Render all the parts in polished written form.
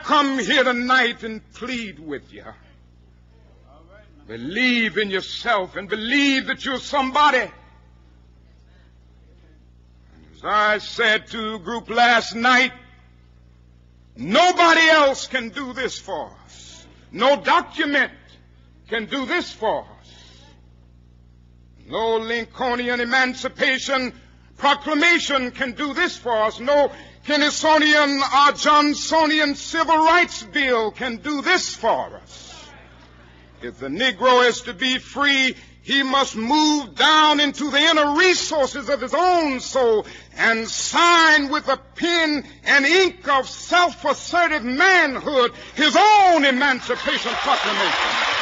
come here tonight and plead with you. Believe in yourself and believe that you're somebody. And as I said to the group last night, nobody else can do this for us. No document can do this for us. No Lincolnian Emancipation Proclamation can do this for us. No Kennysonian or Johnsonian Civil Rights Bill can do this for us. If the Negro is to be free, he must move down into the inner resources of his own soul and sign with a pen and ink of self-assertive manhood his own Emancipation Proclamation.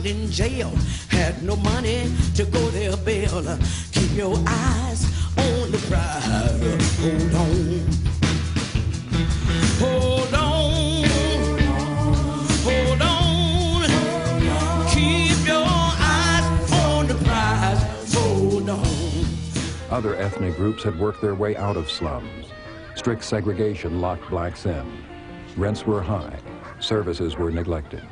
In jail, had no money to go their bail. Keep your eyes on the prize. Hold on, hold on, hold on. Keep your eyes on the prize. Hold on. Other ethnic groups had worked their way out of slums. Strict segregation locked blacks in. Rents were high. Services were neglected.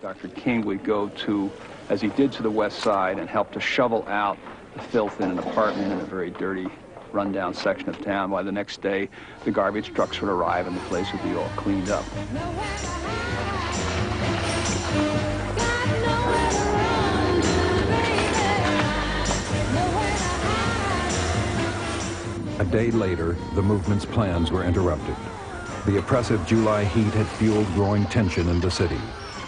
Dr. King would go to, as he did to the West Side, and help to shovel out the filth in an apartment in a very dirty, rundown section of town. By the next day, the garbage trucks would arrive and the place would be all cleaned up. A day later, the movement's plans were interrupted. The oppressive July heat had fueled growing tension in the city.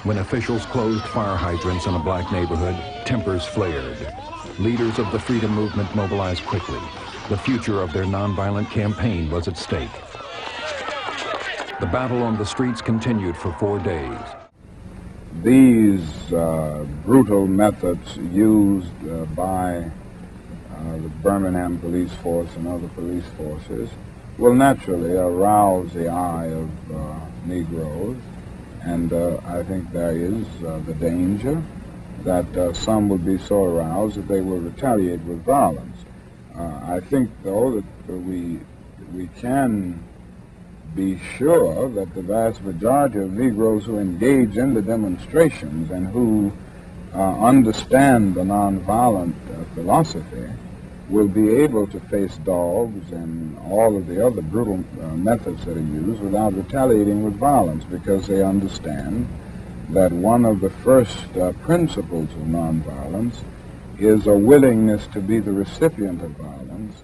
When officials closed fire hydrants in a black neighborhood, tempers flared. Leaders of the freedom movement mobilized quickly. The future of their nonviolent campaign was at stake. The battle on the streets continued for 4 days. These brutal methods used by the Birmingham police force and other police forces will naturally arouse the eye of Negroes. And I think there is the danger that some will be so aroused that they will retaliate with violence. I think, though, that we can be sure that the vast majority of Negroes who engage in the demonstrations and who understand the nonviolent philosophy will be able to face dogs and all of the other brutal methods that are used without retaliating with violence, because they understand that one of the first principles of nonviolence is a willingness to be the recipient of violence.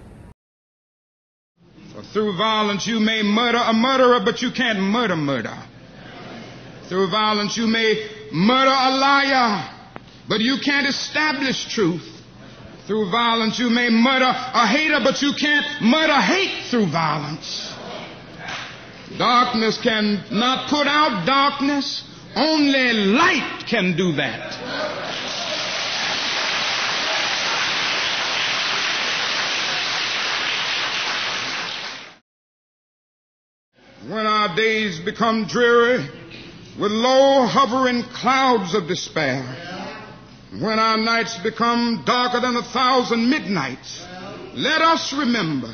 For through violence you may murder a murderer, but you can't murder. Through violence you may murder a liar, but you can't establish truth. Through violence you may murder a hater, but you can't murder hate through violence. Darkness cannot put out darkness. Only light can do that. When our days become dreary with low hovering clouds of despair, when our nights become darker than 1,000 midnights, let us remember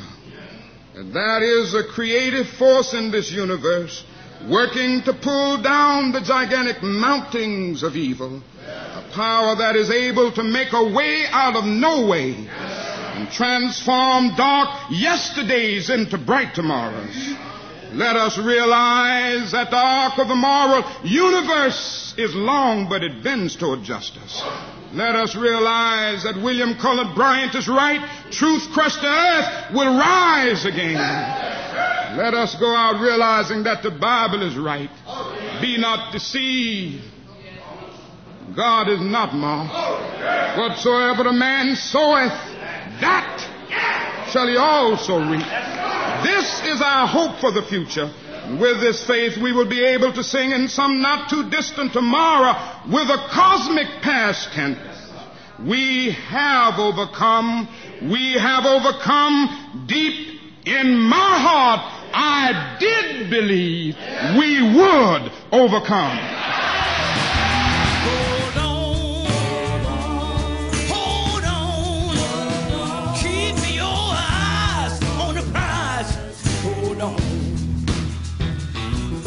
that there is a creative force in this universe working to pull down the gigantic mountains of evil, a power that is able to make a way out of no way and transform dark yesterdays into bright tomorrows. Let us realize that the arc of the moral universe is long, but it bends toward justice. Let us realize that William Cullen Bryant is right. Truth crushed to earth will rise again. Let us go out realizing that the Bible is right. Be not deceived. God is not mocked. Whatsoever a man soweth, that shall he also reap. This is our hope for the future. With this faith, we will be able to sing in some not too distant tomorrow with a cosmic past tense. We have overcome. We have overcome. Deep in my heart, I did believe we would overcome. Hold on. Keep your eyes on the prize. Hold on.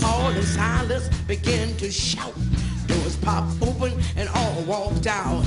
Paul and Silas began to shout. Doors popped open and all walked out.